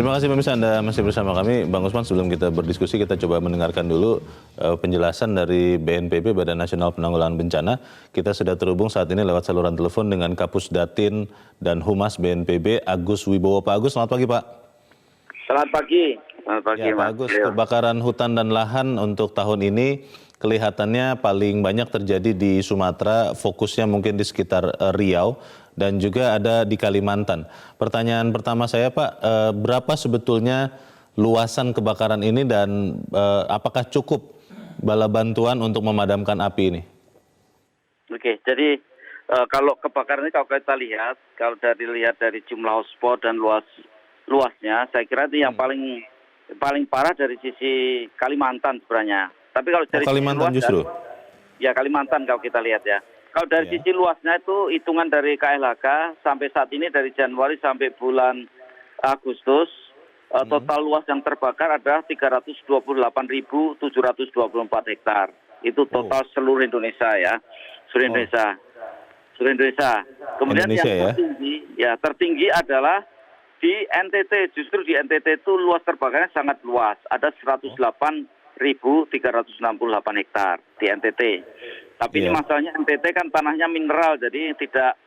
Terima kasih pemirsa, Anda masih bersama kami. Bang Usman, sebelum kita berdiskusi, kita coba mendengarkan dulu penjelasan dari BNPB, Badan Nasional Penanggulangan Bencana. Kita sudah terhubung saat ini lewat saluran telepon dengan Kapus Datin dan Humas BNPB, Agus Wibowo. Pak Agus, selamat pagi Pak. Selamat pagi. Selamat pagi, Ya, Pak Agus, kebakaran hutan dan lahan untuk tahun ini kelihatannya paling banyak terjadi di Sumatera, fokusnya mungkin di sekitar Riau dan juga ada di Kalimantan. Pertanyaan pertama saya Pak, berapa sebetulnya luasan kebakaran ini dan apakah cukup bala bantuan untuk memadamkan api ini? Oke, jadi kalau kebakaran ini kalau kita lihat, kalau lihat dari jumlah hotspot dan luasnya, saya kira itu yang paling parah dari sisi Kalimantan sebenarnya. Tapi kalau dari Kalimantan sisi luas, justru? Ya Kalimantan kalau kita lihat ya. Kalau dari sisi luasnya itu hitungan dari KLHK sampai saat ini dari Januari sampai bulan Agustus, total luas yang terbakar adalah 328.724 hektar. Itu total seluruh Indonesia ya, seluruh Indonesia. Kemudian Indonesia, yang tertinggi adalah di NTT. Justru di NTT itu luas terbakarnya sangat luas, ada 108.368 hektar di NTT. Tapi ini masalahnya NTT kan tanahnya mineral, jadi tidak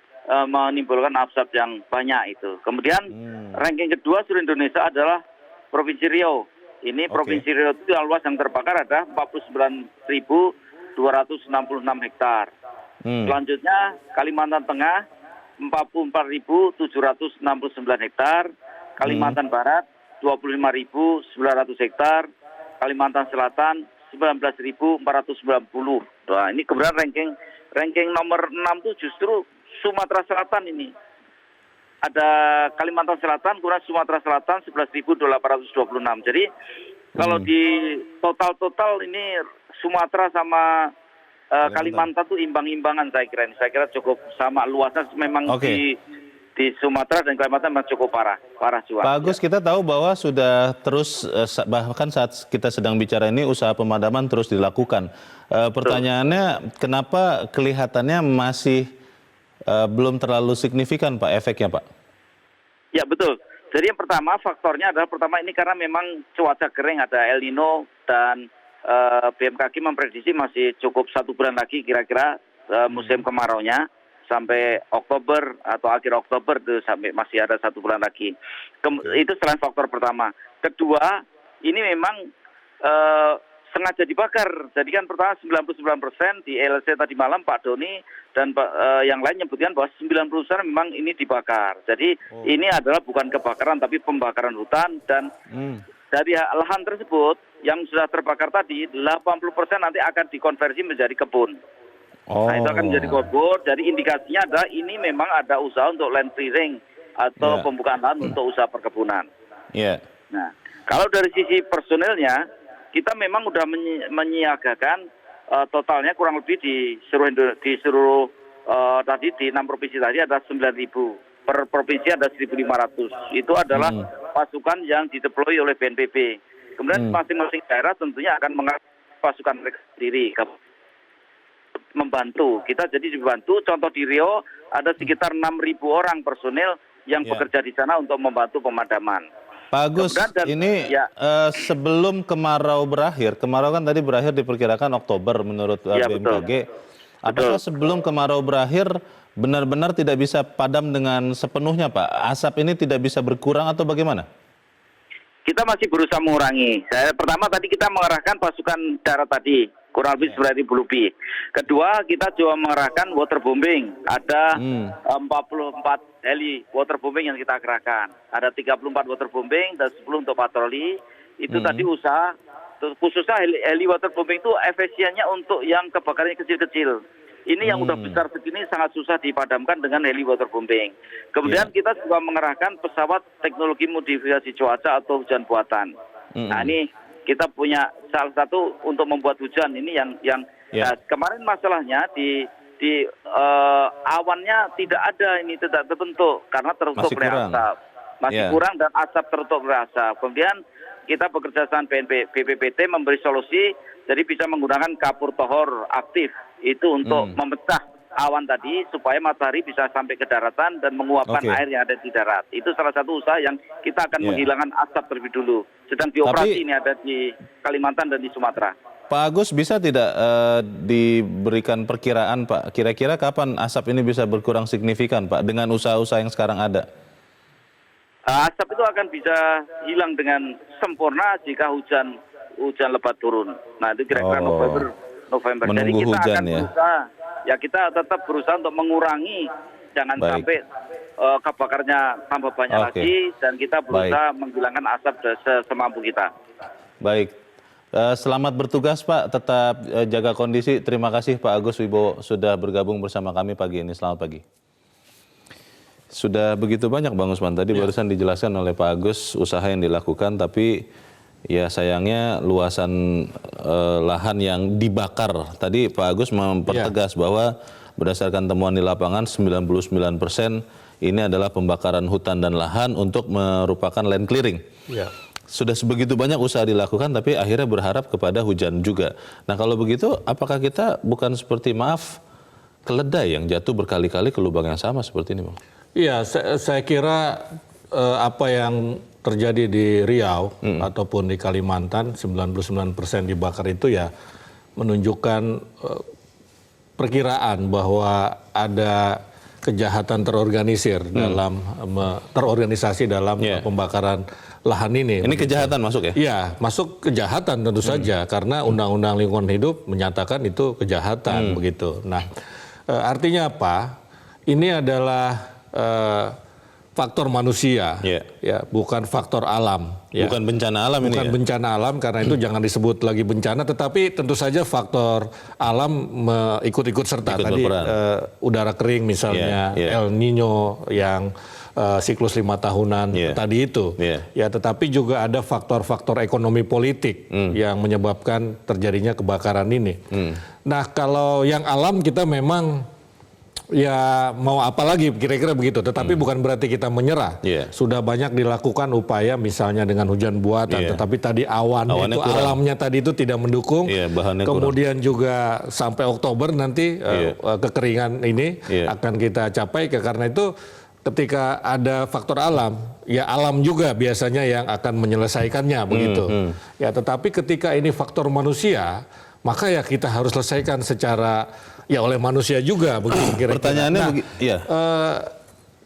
menimbulkan asap yang banyak itu. Kemudian ranking kedua seluruh Indonesia adalah Provinsi Riau. Ini Provinsi Riau itu yang luas yang terbakar ada 49.266 hektar. Selanjutnya Kalimantan Tengah 44.769 hektar, Kalimantan Barat 25.900 hektar, Kalimantan Selatan 19.490. Nah, ini kemudian ranking nomor 6 itu justru Sumatera Selatan ini. Ada Kalimantan Selatan kurang Sumatera Selatan 11.826. Jadi kalau di total ini Sumatera sama Kalimantan tuh imbang-imbangan saya kira ini. Saya kira cukup sama luasnya memang di Sumatera dan Kalimantan memang cukup parah juga. Pak Agus, kita tahu bahwa sudah terus, bahkan saat kita sedang bicara ini, usaha pemadaman terus dilakukan. Pertanyaannya, kenapa kelihatannya masih belum terlalu signifikan Pak efeknya Pak? Ya betul. Jadi yang pertama faktornya adalah ini karena memang cuaca kering, ada El Nino dan BMKG memprediksi masih cukup 1 bulan lagi kira-kira musim kemaraunya. Sampai Oktober atau akhir Oktober itu sampai masih ada 1 bulan lagi. Itu selain faktor pertama. Kedua, ini memang sengaja dibakar. Jadi kan pertama 99% di LC tadi malam Pak Doni dan yang lain menyebutkan bahwa 90% memang ini dibakar. Jadi ini adalah bukan kebakaran tapi pembakaran hutan dan dari lahan tersebut yang sudah terbakar tadi 80% nanti akan dikonversi menjadi kebun. Nah itu akan menjadi kebun, jadi indikasinya adalah ini memang ada usaha untuk land clearing atau pembukaan lahan untuk usaha perkebunan. Nah kalau dari sisi personilnya, kita memang sudah menyiagakan totalnya kurang lebih di seluruh tadi di 6 provinsi tadi ada 9.000, per provinsi ada 1.500. Itu adalah pasukan yang dideploy oleh BNPB. Kemudian masing-masing daerah tentunya akan mengarahkan pasukan mereka sendiri membantu. Kita jadi dibantu, contoh di Riau ada sekitar 6.000 orang personil yang bekerja di sana untuk membantu pemadaman. Pak Agus, ini sebelum kemarau berakhir, kemarau kan tadi berakhir diperkirakan Oktober menurut BMKG. Apakah sebelum kemarau berakhir benar-benar tidak bisa padam dengan sepenuhnya Pak? Asap ini tidak bisa berkurang atau bagaimana? Kita masih berusaha mengurangi. Pertama tadi kita mengerahkan pasukan darat tadi, kurang lebih 9.000 lebih. Kedua, kita juga mengerahkan waterbombing. Ada 44 heli waterbombing yang kita kerahkan. Ada 34 waterbombing dan 10 untuk patroli. Itu tadi usaha, khususnya heli waterbombing itu efisiennya untuk yang kebakarannya kecil-kecil. Ini yang udah besar segini sangat susah dipadamkan dengan heli waterbombing. Kemudian kita juga mengerahkan pesawat teknologi modifikasi cuaca atau hujan buatan. Nah ini kita punya salah satu untuk membuat hujan ini yang kemarin masalahnya di awannya tidak ada, ini tidak terbentuk karena tertutup oleh asap. Masih kurang dan asap tertutup oleh asap. Kemudian kita bekerja sama BPPT memberi solusi, jadi bisa menggunakan kapur tohor aktif itu untuk memecah awan tadi supaya matahari bisa sampai ke daratan dan menguapkan Oke. air yang ada di darat. Itu salah satu usaha yang kita akan Iya. menghilangkan asap terlebih dulu. Sedang dioperasi Tapi- ini ada di Kalimantan dan di Sumatera. Pak Agus, bisa tidak diberikan perkiraan Pak, kira-kira kapan asap ini bisa berkurang signifikan Pak dengan usaha-usaha yang sekarang ada? Asap itu akan bisa hilang dengan sempurna jika hujan lebat turun. Nah, itu kira-kira Oh. November. Jadi Menunggu kita hujan akan ya. berusaha, ya kita tetap berusaha untuk mengurangi, jangan Baik. sampai kebakarnya tambah banyak Oke. lagi, dan kita berusaha menghilangkan asap semampu kita. Baik, selamat bertugas Pak, tetap jaga kondisi. Terima kasih Pak Agus Wibowo sudah bergabung bersama kami pagi ini. Selamat pagi. Sudah begitu banyak Bang Usman, tadi barusan dijelaskan oleh Pak Agus usaha yang dilakukan, tapi ya sayangnya luasan lahan yang dibakar. Tadi Pak Agus mempertegas bahwa berdasarkan temuan di lapangan 99% ini adalah pembakaran hutan dan lahan untuk merupakan land clearing. Ya. Sudah sebegitu banyak usaha dilakukan tapi akhirnya berharap kepada hujan juga. Nah kalau begitu apakah kita bukan seperti keledai yang jatuh berkali-kali ke lubang yang sama seperti ini Bang? Iya, saya kira apa yang terjadi di Riau ataupun di Kalimantan 99% dibakar itu ya menunjukkan perkiraan bahwa ada kejahatan terorganisir terorganisasi dalam pembakaran lahan ini. Ini kejahatan masuk ya? Iya, masuk kejahatan tentu saja karena Undang-Undang Lingkungan Hidup menyatakan itu kejahatan begitu. Nah, artinya apa? Ini adalah faktor manusia, ya, bukan faktor alam. Ya. Bukan bencana alam ini Bukan ya? bencana alam karena itu jangan disebut lagi bencana, tetapi tentu saja faktor alam ikut-ikut serta. Ikut Tadi berperan. udara kering misalnya, El Nino yang siklus 5 tahunan tadi itu. Ya, tetapi juga ada faktor-faktor ekonomi politik yang menyebabkan terjadinya kebakaran ini. Nah, kalau yang alam kita memang ya mau apa lagi kira-kira begitu, tetapi bukan berarti kita menyerah. Sudah banyak dilakukan upaya misalnya dengan hujan buatan, tetapi tadi awannya itu kurang. Alamnya tadi itu tidak mendukung. Kemudian juga sampai Oktober nanti kekeringan ini akan kita capai. Karena itu ketika ada faktor alam, ya alam juga biasanya yang akan menyelesaikannya begitu. Ya, tetapi ketika ini faktor manusia, maka ya kita harus selesaikan secara ya oleh manusia juga begitu kira-kira. Pertanyaannya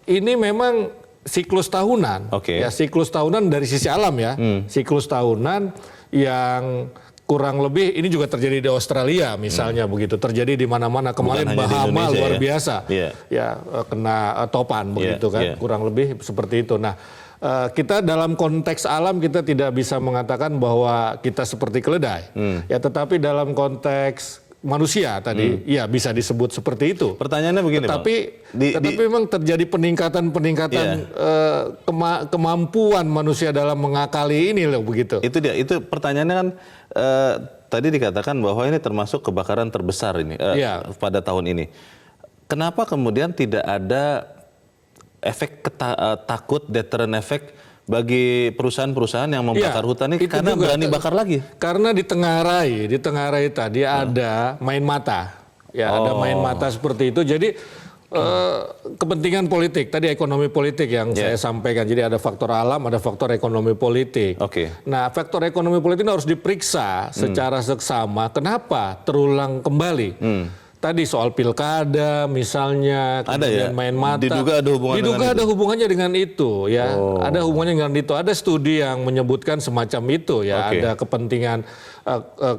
ini memang siklus tahunan. Ya, siklus tahunan dari sisi alam ya. Siklus tahunan yang kurang lebih ini juga terjadi di Australia misalnya begitu. Terjadi di mana-mana kemarin Bahama luar biasa. Ya, kena topan begitu kan. Kurang lebih seperti itu. Nah, kita dalam konteks alam kita tidak bisa mengatakan bahwa kita seperti keledai. Ya, tetapi dalam konteks manusia tadi, ya bisa disebut seperti itu. Pertanyaannya begini, tetapi memang terjadi peningkatan kemampuan manusia dalam mengakali ini loh begitu. Itu dia. Itu pertanyaannya kan tadi dikatakan bahwa ini termasuk kebakaran terbesar ini pada tahun ini. Kenapa kemudian tidak ada efek takut, deterrent effect bagi perusahaan-perusahaan yang membakar hutan ini karena berani bakar lagi? Karena di Tenggarai tadi ada main mata. Ya, ada main mata seperti itu. Jadi kepentingan politik, tadi ekonomi politik yang saya sampaikan. Jadi ada faktor alam, ada faktor ekonomi politik. Nah, faktor ekonomi politik ini harus diperiksa secara seksama. Kenapa terulang kembali? Tadi soal pilkada misalnya, kemudian main mata. Diduga ada hubungannya dengan itu, ya. Ada hubungannya dengan itu. Ada studi yang menyebutkan semacam itu, ya. Ada kepentingan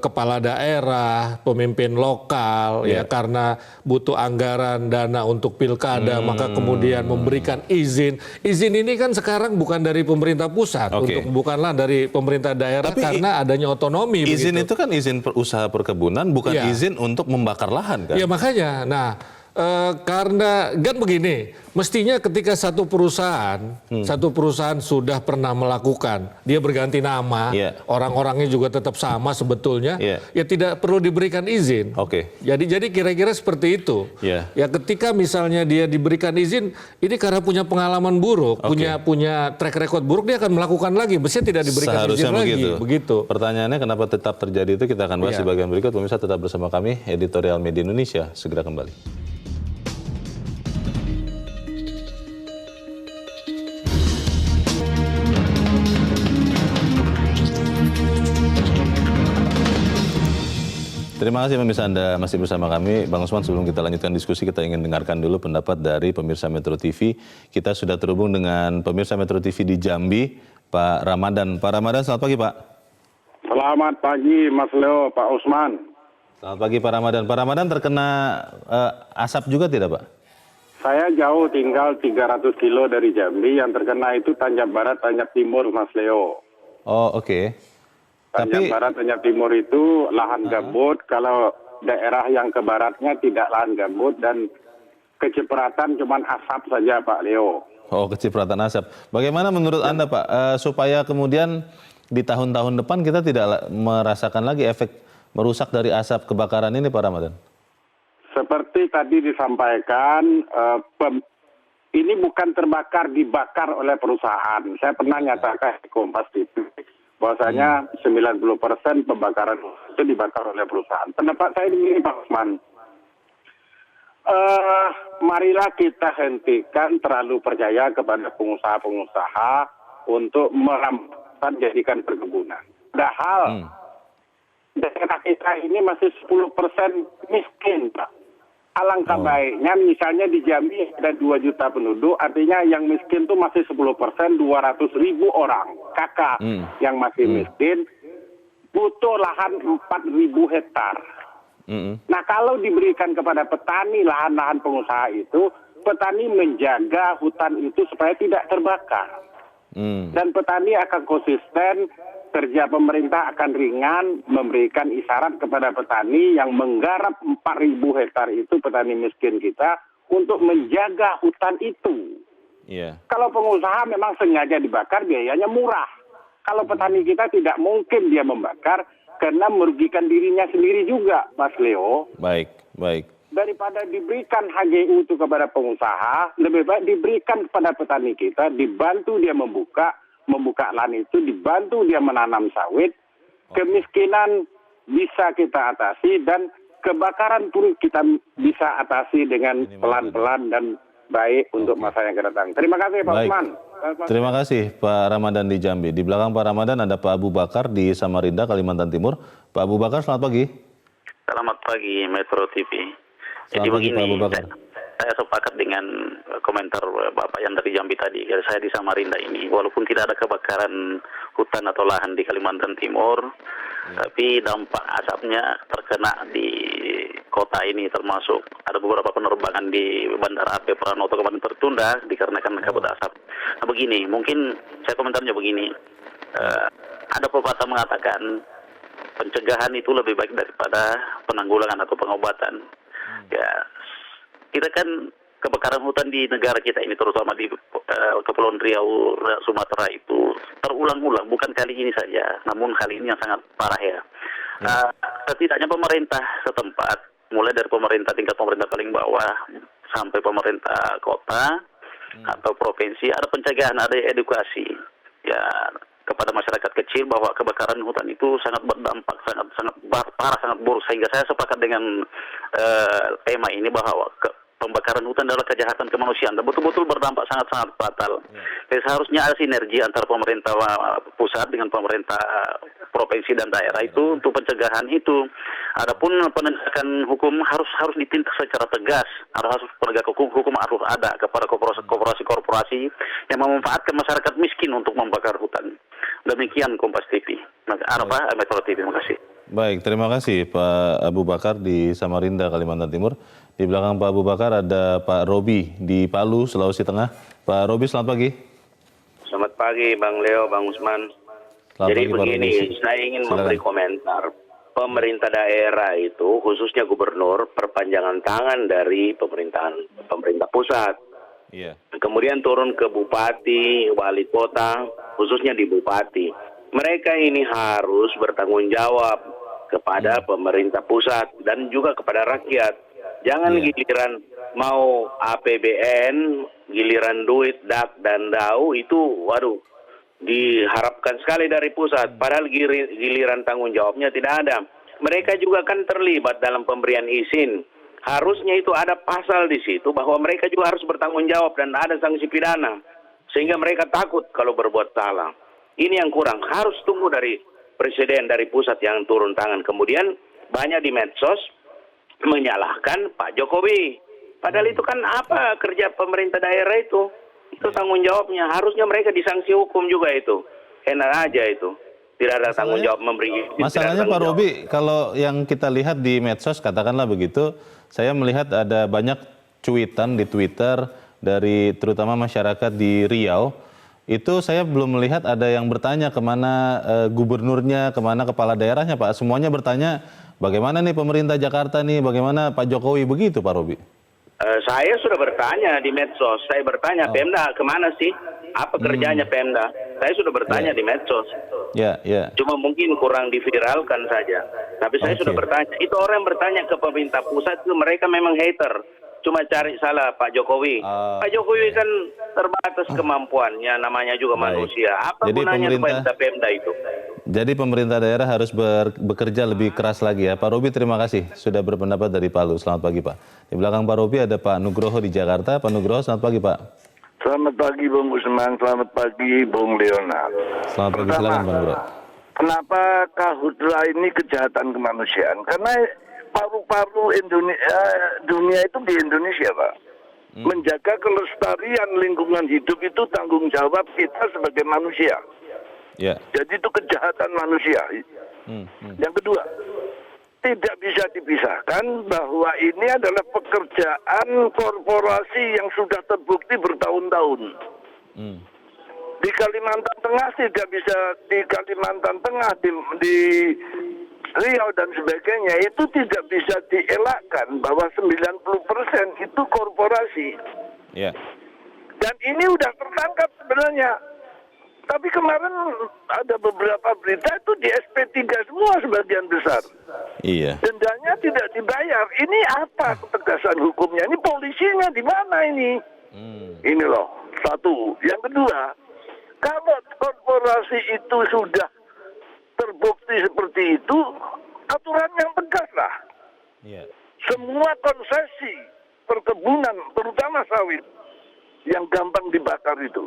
kepala daerah, pemimpin lokal, ya, karena butuh anggaran dana untuk pilkada, maka kemudian memberikan izin. Izin ini kan sekarang bukan dari pemerintah pusat, bukanlah dari pemerintah daerah. Tapi karena adanya otonomi. Izin begitu. itu kan izin usaha perkebunan, bukan izin untuk membakar lahan kan? Ya makanya, nah karena kan begini, mestinya ketika satu perusahaan sudah pernah melakukan, dia berganti nama, orang-orangnya juga tetap sama sebetulnya, ya tidak perlu diberikan izin. Jadi kira-kira seperti itu. Ya ketika misalnya dia diberikan izin, ini karena punya pengalaman buruk, punya track record buruk, dia akan melakukan lagi. Mestinya tidak diberikan izin lagi. Begitu. Pertanyaannya kenapa tetap terjadi itu kita akan bahas di bagian berikut. Pemirsa tetap bersama kami, Editorial Media Indonesia segera kembali. Terima kasih pemirsa, Anda masih bersama kami. Bang Usman, sebelum kita lanjutkan diskusi, kita ingin dengarkan dulu pendapat dari pemirsa Metro TV. Kita sudah terhubung dengan pemirsa Metro TV di Jambi, Pak Ramadan. Pak Ramadan, selamat pagi Pak. Selamat pagi Mas Leo, Pak Usman. Selamat pagi Pak Ramadan. Pak Ramadan terkena asap juga tidak Pak? Saya jauh, tinggal 300 kilo dari Jambi. Yang terkena itu Tanjab Barat, Tanjab Timur, Mas Leo. Oh, oke. Tanjab Barat, Tanjab Timur itu lahan gambut. Kalau daerah yang ke baratnya tidak lahan gambut dan kecipratan cuma asap saja Pak Leo. Oh, kecipratan asap. Bagaimana menurut Anda Pak, supaya kemudian di tahun-tahun depan kita tidak merasakan lagi efek merusak dari asap kebakaran ini Pak Ramadan? Seperti tadi disampaikan, ini bukan terbakar, dibakar oleh perusahaan. Saya pernah nyatakan di Kompas TV bahwasanya 90% pembakaran itu dibakar oleh perusahaan. Pendapat saya begini Pak Usman, marilah kita hentikan terlalu percaya kepada pengusaha-pengusaha untuk merampungkan jadikan perkebunan. Padahal daerah kita ini masih 10% miskin Pak. Alangkah baiknya misalnya di Jambi ada 2 juta penduduk, artinya yang miskin itu masih 10%, 200.000 orang. Kakak yang masih miskin butuh lahan 4.000 hektar. Nah kalau diberikan kepada petani lahan-lahan pengusaha itu, petani menjaga hutan itu supaya tidak terbakar. Dan petani akan konsisten, kerja pemerintah akan ringan, memberikan isyarat kepada petani yang menggarap 4.000 hektar itu, petani miskin kita, untuk menjaga hutan itu. Kalau pengusaha memang sengaja dibakar, biayanya murah. Kalau petani kita tidak mungkin dia membakar, karena merugikan dirinya sendiri juga, Mas Leo. Baik. Daripada diberikan HGU itu kepada pengusaha, lebih baik diberikan kepada petani kita, dibantu dia membuka lahan itu, dibantu dia menanam sawit, kemiskinan bisa kita atasi dan kebakaran pun kita bisa atasi dengan pelan-pelan dan baik untuk masa yang akan datang. Terima kasih Pak Usman. Terima kasih Pak Ramadan di Jambi. Di belakang Pak Ramadan ada Pak Abu Bakar di Samarinda, Kalimantan Timur. Pak Abu Bakar, selamat pagi. Selamat pagi Metro TV. Jadi Selamat pagi, begini, Pak Abu Bakar. saya sepakat dengan komentar Bapak yang dari Jambi tadi. Saya di Samarinda ini, walaupun tidak ada kebakaran hutan atau lahan di Kalimantan Timur, tapi dampak asapnya terkena di kota ini, termasuk ada beberapa penerbangan di Bandara AP Pranoto kemarin tertunda dikarenakan kabut asap. Nah begini, mungkin saya komentarnya begini, ada pepatah mengatakan pencegahan itu lebih baik daripada penanggulangan atau pengobatan. Ya, kita kan kebakaran hutan di negara kita ini, terutama di Kepulauan Riau, Sumatera itu terulang-ulang, bukan kali ini saja, namun kali ini yang sangat parah ya. Setidaknya pemerintah setempat, mulai dari pemerintah tingkat pemerintah paling bawah sampai pemerintah kota atau provinsi, ada pencegahan, ada edukasi ya kepada masyarakat kecil bahwa kebakaran hutan itu sangat berdampak, sangat parah, sangat buruk, sehingga saya sepakat dengan tema ini bahwa pembakaran hutan adalah kejahatan kemanusiaan dan betul-betul berdampak sangat-sangat fatal. Jadi seharusnya ada sinergi antara pemerintah pusat dengan pemerintah provinsi dan daerah itu untuk pencegahan itu. Adapun penegakan hukum harus ditindak secara tegas. Harus penegak hukum harus ada kepada korporasi yang memanfaatkan masyarakat miskin untuk membakar hutan. Demikian Kompas TV. Metro TV, terima kasih. Baik, terima kasih Pak Abu Bakar di Samarinda, Kalimantan Timur. Di belakang Pak Abu Bakar ada Pak Robi di Palu, Sulawesi Tengah. Pak Robi, selamat pagi. Selamat pagi Bang Leo, Bang Usman. Selamat Jadi pagi, begini, saya ingin memberi komentar. Pemerintah daerah itu, khususnya gubernur, perpanjangan tangan dari pemerintah pusat. Kemudian turun ke bupati, wali kota, khususnya di bupati. Mereka ini harus bertanggung jawab kepada pemerintah pusat dan juga kepada rakyat. Jangan giliran mau APBN, giliran duit, dak dan dau itu, waduh, diharapkan sekali dari pusat. Padahal giliran tanggung jawabnya tidak ada. Mereka juga kan terlibat dalam pemberian izin. Harusnya itu ada pasal di situ bahwa mereka juga harus bertanggung jawab dan ada sanksi pidana. Sehingga mereka takut kalau berbuat salah. Ini yang kurang. Harus tunggu dari presiden, dari pusat yang turun tangan. Kemudian banyak di medsos menyalahkan Pak Jokowi. Padahal itu kan apa kerja pemerintah daerah itu? Itu tanggung jawabnya. Harusnya mereka disanksi hukum juga itu. Enak aja itu. Tidak ada tanggung jawab memberi. Masalahnya Pak Robi, kalau yang kita lihat di medsos katakanlah begitu, saya melihat ada banyak cuitan di Twitter dari terutama masyarakat di Riau. Itu saya belum melihat ada yang bertanya kemana gubernurnya, kemana kepala daerahnya Pak. Semuanya bertanya bagaimana nih pemerintah Jakarta nih, bagaimana Pak Jokowi, begitu Pak Robi. Saya sudah bertanya di medsos, saya bertanya Pemda kemana sih? Apa kerjanya Pemda? Saya sudah bertanya di medsos. Cuma mungkin kurang diviralkan saja. Tapi saya sudah bertanya. Itu orang yang bertanya ke pemerintah pusat itu mereka memang hater. Cuma cari salah Pak Jokowi. Pak Jokowi kan terbatas kemampuannya, namanya juga manusia. Apa Jadi gunanya Pemda itu? Jadi pemerintah daerah harus bekerja lebih keras lagi ya. Pak Robi, terima kasih sudah berpendapat dari Palu. Selamat pagi Pak. Di belakang Pak Robi ada Pak Nugroho di Jakarta. Pak Nugroho, selamat pagi Pak. Selamat pagi Bung Usman, selamat pagi Bung Leonard. Selamat pagi, silakan Pak Nugroho. Kenapa karhutla ini kejahatan kemanusiaan? Karena paru-paru dunia itu di Indonesia Pak. Menjaga kelestarian lingkungan hidup itu tanggung jawab kita sebagai manusia. Jadi itu kejahatan manusia. Yang kedua, tidak bisa dipisahkan bahwa ini adalah pekerjaan korporasi yang sudah terbukti bertahun-tahun. Di Kalimantan Tengah tidak bisa, di Kalimantan Tengah, di Riau dan sebagainya, itu tidak bisa dielakkan bahwa 90% itu korporasi. Dan ini udah tertangkap sebenarnya. Tapi kemarin ada beberapa berita itu di SP3 semua sebagian besar. Dendanya tidak dibayar. Ini apa ketegasan hukumnya? Ini polisinya di mana ini? Ini loh, satu. Yang kedua, kalau korporasi itu sudah terbukti seperti itu, aturan yang tegas lah. Semua konsesi perkebunan, terutama sawit, yang gampang dibakar itu.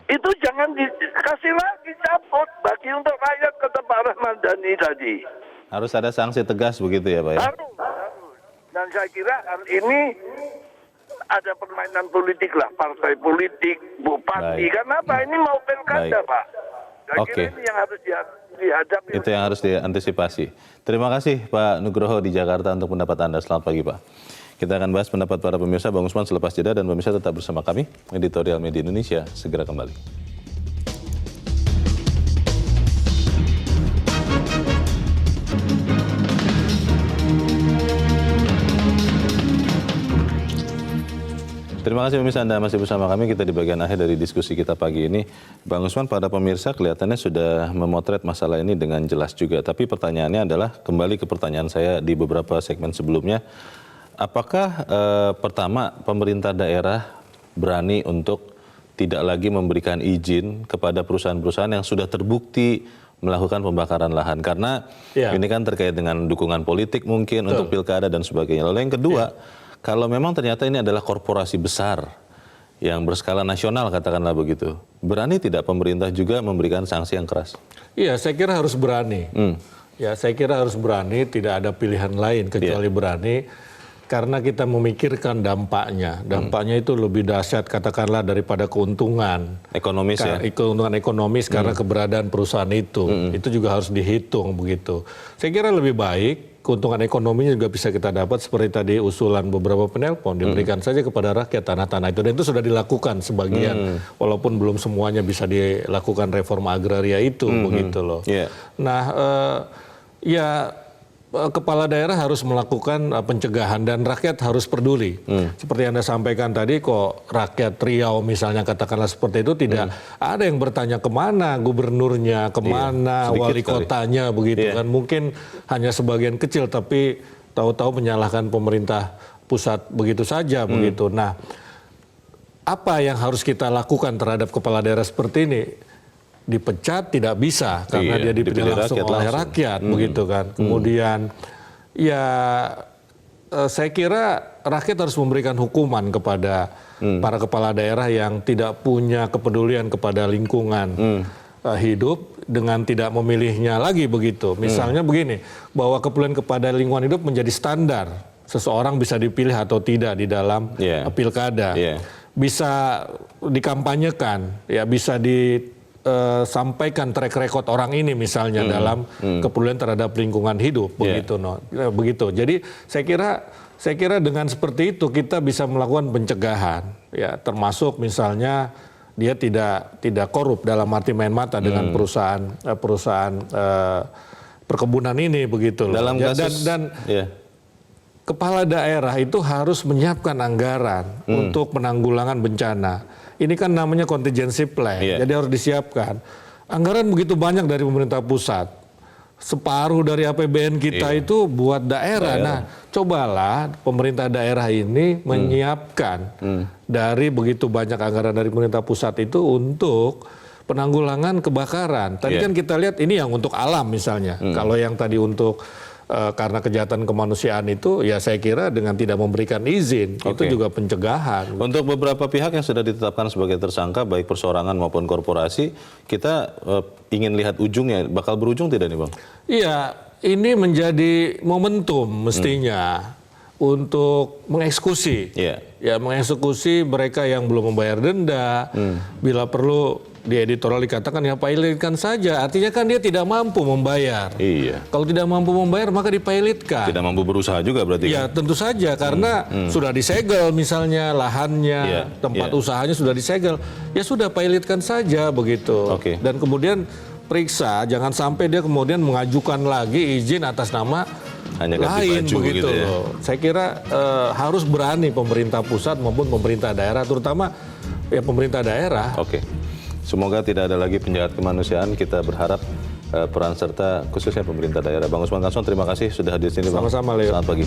Itu jangan dikasih lagi, cabut bagi untuk rakyat, kata Pak Rahmadani tadi. Harus ada sanksi tegas begitu ya Pak ya? Harus. Dan saya kira ini ada permainan politik lah, partai politik, bupati. Karena apa? Ini mau pilkada Pak. Saya kira ini yang harus dihadapi. Itu yang harus diantisipasi. Terima kasih Pak Nugroho di Jakarta untuk pendapat Anda. Selamat pagi Pak. Kita akan bahas pendapat para pemirsa Bang Usman selepas jeda, dan pemirsa tetap bersama kami. Editorial Media Indonesia segera kembali. Terima kasih pemirsa, Anda masih bersama kami. Kita di bagian akhir dari diskusi kita pagi ini. Bang Usman, para pemirsa kelihatannya sudah memotret masalah ini dengan jelas juga. Tapi pertanyaannya adalah, kembali ke pertanyaan saya di beberapa segmen sebelumnya. Apakah pertama pemerintah daerah berani untuk tidak lagi memberikan izin kepada perusahaan-perusahaan yang sudah terbukti melakukan pembakaran lahan? Karena ini kan terkait dengan dukungan politik mungkin untuk pilkada dan sebagainya. Lalu yang kedua, kalau memang ternyata ini adalah korporasi besar yang berskala nasional katakanlah begitu, berani tidak pemerintah juga memberikan sanksi yang keras? Iya, saya kira harus berani. Ya, saya kira harus berani, tidak ada pilihan lain kecuali berani. Karena kita memikirkan dampaknya. Dampaknya itu lebih dahsyat katakanlah daripada keuntungan. Ekonomis ya? Keuntungan ekonomis karena keberadaan perusahaan itu. Itu juga harus dihitung begitu. Saya kira lebih baik keuntungan ekonominya juga bisa kita dapat seperti tadi usulan beberapa penelpon. Diberikan saja kepada rakyat tanah-tanah itu. Dan itu sudah dilakukan sebagian. Walaupun belum semuanya bisa dilakukan reforma agraria itu begitu loh. Nah kepala daerah harus melakukan pencegahan dan rakyat harus peduli. Seperti Anda sampaikan tadi, kok rakyat Riau misalnya katakanlah seperti itu, tidak ada yang bertanya kemana gubernurnya, kemana wali kotanya begitu kan. Mungkin hanya sebagian kecil, tapi tahu-tahu menyalahkan pemerintah pusat begitu saja begitu. Nah, apa yang harus kita lakukan terhadap kepala daerah seperti ini? Dipecat tidak bisa karena dia dipilih langsung oleh rakyat begitu kan. Kemudian saya kira rakyat harus memberikan hukuman kepada para kepala daerah yang tidak punya kepedulian kepada lingkungan. hidup dengan tidak memilihnya lagi begitu. Misalnya begini, bahwa kepedulian kepada lingkungan hidup menjadi standar. Seseorang bisa dipilih atau tidak di dalam pilkada. Bisa dikampanyekan, ya bisa disampaikan track record orang ini misalnya dalam kepedulian terhadap lingkungan hidup. Begitu. Jadi saya kira dengan seperti itu kita bisa melakukan pencegahan, ya termasuk misalnya dia tidak korup dalam arti main mata dengan perusahaan perkebunan ini begitu loh. Dalam kasus, dan kepala daerah itu harus menyiapkan anggaran untuk penanggulangan bencana. Ini kan namanya contingency plan, jadi harus disiapkan. Anggaran begitu banyak dari pemerintah pusat. Separuh dari APBN kita itu buat daerah. Nah, cobalah pemerintah daerah ini menyiapkan dari begitu banyak anggaran dari pemerintah pusat itu untuk penanggulangan kebakaran. Tadi kan kita lihat ini yang untuk alam misalnya. Kalau yang tadi untuk karena kejahatan kemanusiaan itu, ya saya kira dengan tidak memberikan izin itu juga pencegahan. Untuk beberapa pihak yang sudah ditetapkan sebagai tersangka, baik perseorangan maupun korporasi, kita ingin lihat ujungnya. Bakal berujung tidak nih Bang? Iya, ini menjadi momentum mestinya untuk mengeksekusi. Ya, mengeksekusi mereka yang belum membayar denda. Bila perlu di editorial dikatakan ya pilotkan saja, artinya kan dia tidak mampu membayar. Kalau tidak mampu membayar maka dipilotkan. Tidak mampu berusaha juga berarti. Ya tentu saja karena sudah disegel misalnya lahannya, tempat usahanya sudah disegel, ya sudah pilotkan saja begitu. Dan kemudian periksa, jangan sampai dia kemudian mengajukan lagi izin atas nama hanya lain begitu gitu ya. loh. Saya kira harus berani pemerintah pusat maupun pemerintah daerah, terutama ya pemerintah daerah. Semoga tidak ada lagi penjahat kemanusiaan. Kita berharap peran serta khususnya pemerintah daerah. Bang Usman Kansong, terima kasih sudah hadir di sini. Sama-sama, Leo. Selamat pagi.